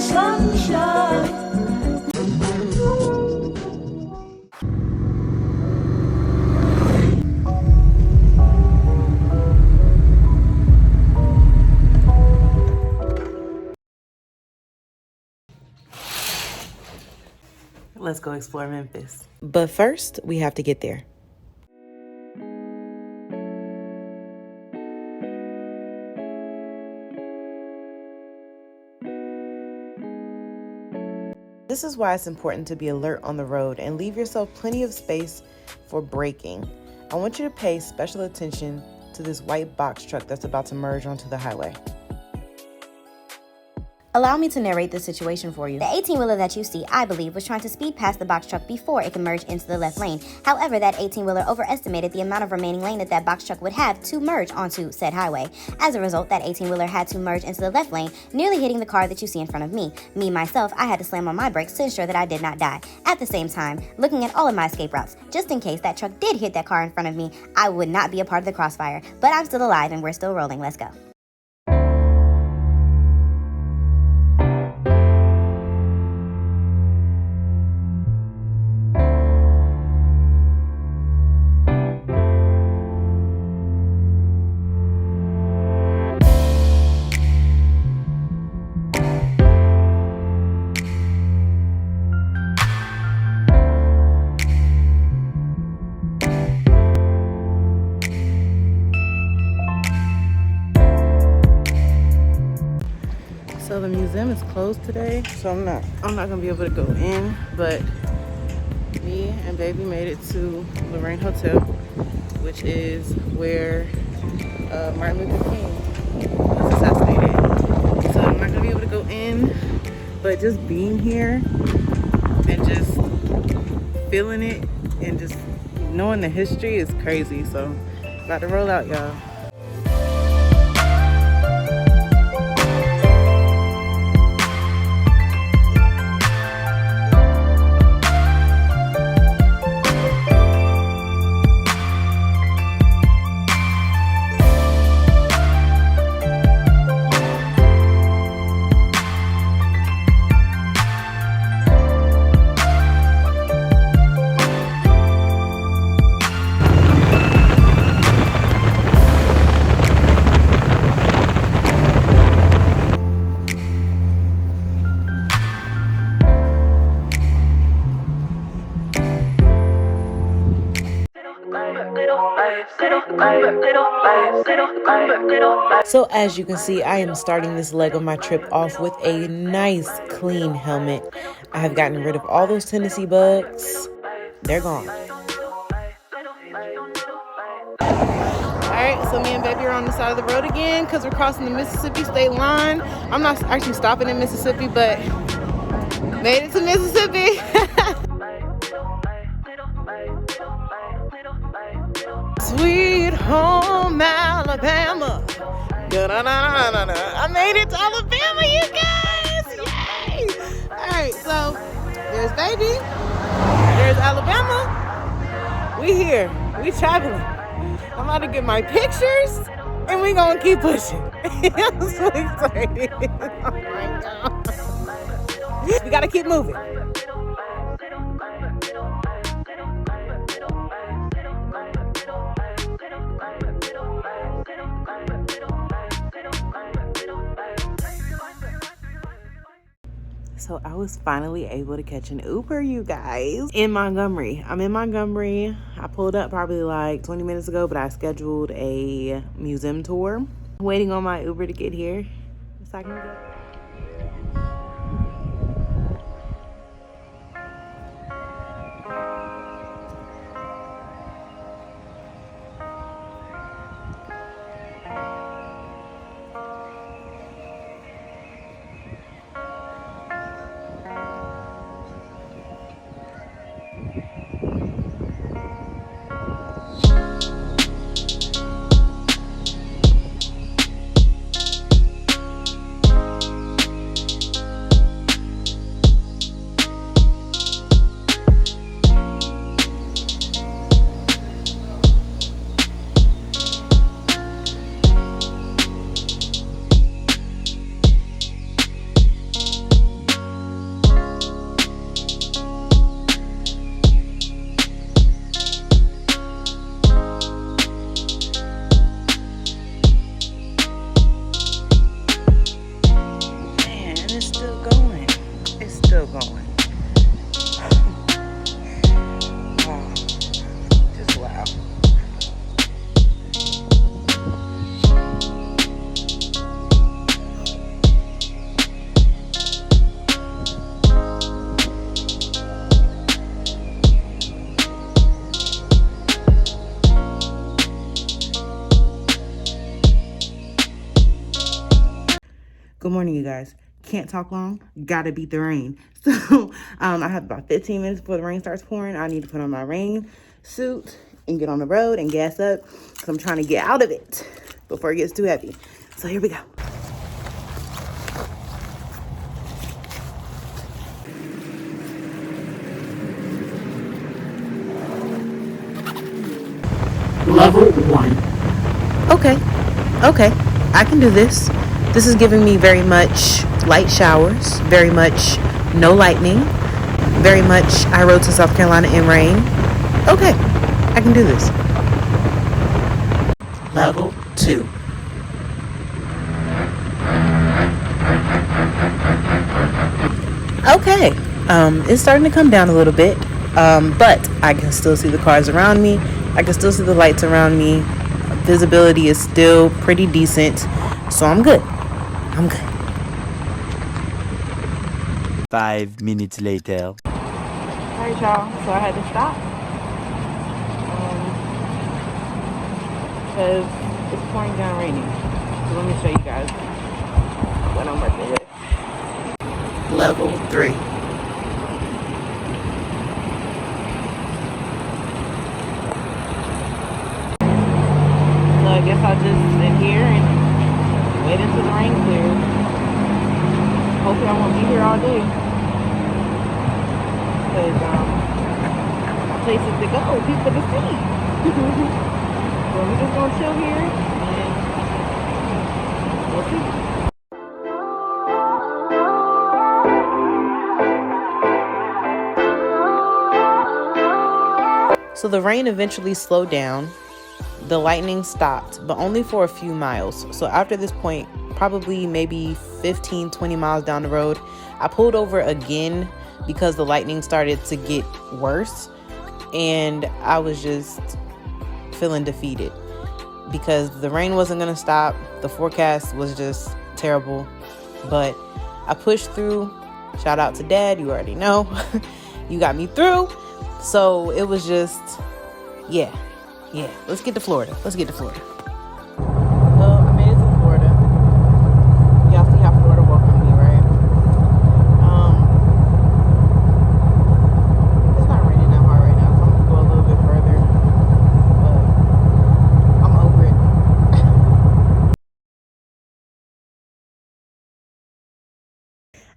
sunshine. Let's go explore Memphis. But first, we have to get there. This is why it's important to be alert on the road and leave yourself plenty of space for braking. I want you to pay special attention to this white box truck that's about to merge onto the highway. Allow me to narrate this situation for you. The 18-wheeler that you see, I believe, was trying to speed past the box truck before it could merge into the left lane. However, that 18-wheeler overestimated the amount of remaining lane that box truck would have to merge onto said highway. As a result, that 18-wheeler had to merge into the left lane, nearly hitting the car that you see in front of me. Me, myself, I had to slam on my brakes to ensure that I did not die. At the same time, looking at all of my escape routes, just in case that truck did hit that car in front of me, I would not be a part of the crossfire. But I'm still alive and we're still rolling. Let's go. So the museum is closed today, so I'm not gonna be able to go in, but me and baby made it to Lorraine Hotel, which is where Martin Luther King was assassinated. So I'm not gonna be able to go in, but just being here and just feeling it and just knowing the history is crazy. So about to roll out, y'all. So as you can see, I am starting this leg of my trip off with a nice clean helmet. I have gotten rid of all those Tennessee bugs. They're gone. Alright, so me and baby are on the side of the road again because we're crossing the Mississippi state line. I'm not actually stopping in Mississippi, but made it to Mississippi. Sweet home Alabama. I made it to Alabama, you guys! Yay! Alright, so there's baby. There's Alabama. We here. We traveling. I'm about to get my pictures and we gonna keep pushing. I'm so excited. Oh my God. We gotta keep moving. So I was finally able to catch an Uber, you guys, in Montgomery. I'm in Montgomery. I pulled up probably like 20 minutes ago, but I scheduled a museum tour. I'm waiting on my Uber to get here. So I can go. Good morning, you guys. Can't talk long. Gotta beat the rain. So I have about 15 minutes before the rain starts pouring. I need to put on my rain suit and get on the road and gas up because I'm trying to get out of it before it gets too heavy. So here we go. Level 1. Okay, I can do this. This is giving me very much light showers, very much no lightning, very much I rode to South Carolina in rain. Okay, I can do this. Level 2. Okay, it's starting to come down a little bit, but I can still see the cars around me. I can still see the lights around me. Visibility is still pretty decent, so I'm good. 5 minutes later. All right, y'all. So I had to stop because it's pouring down raining. So let me show you guys what I'm working with. Level 3. So I guess I'll just sit here and wait until the rain clears. Hopefully I won't be here all day. Because places to go, people to see. So we're just gonna chill here and we'll see. So the rain eventually slowed down. The lightning stopped, but only for a few miles. So after this point, probably maybe 15, 20 miles down the road, I pulled over again because the lightning started to get worse. And I was just feeling defeated because the rain wasn't going to stop. The forecast was just terrible. But I pushed through. Shout out to Dad. You already know. You got me through. So it was just, yeah, let's get to Florida. Well, I made it to Florida. Y'all see how Florida welcomed me, right? It's not raining that hard right now, so I'm gonna go a little bit further, but I'm over it.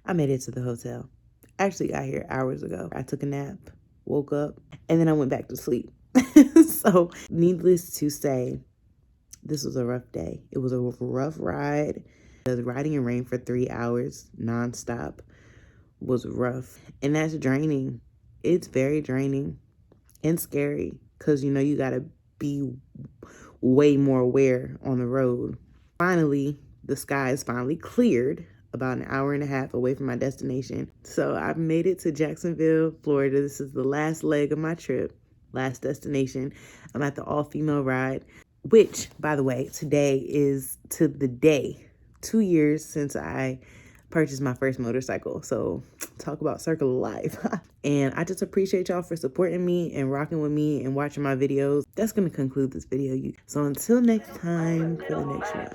I made it to the hotel. Actually got here hours ago. I took a nap, woke up, and then I went back to sleep. So needless to say, this was a rough day. It was a rough ride. Riding in rain for 3 hours nonstop was rough. And that's draining. It's very draining and scary because, you know, you got to be way more aware on the road. Finally, the sky is finally cleared about an hour and a half away from my destination. So I've made it to Jacksonville, Florida. This is the last leg of my trip, last destination. I'm at the all-female ride, which, by the way, today is to the day 2 years since I purchased my first motorcycle. So talk about circle of life. And I just appreciate y'all for supporting me and rocking with me and watching my videos. That's going to conclude this video. So until next time, for the next ride.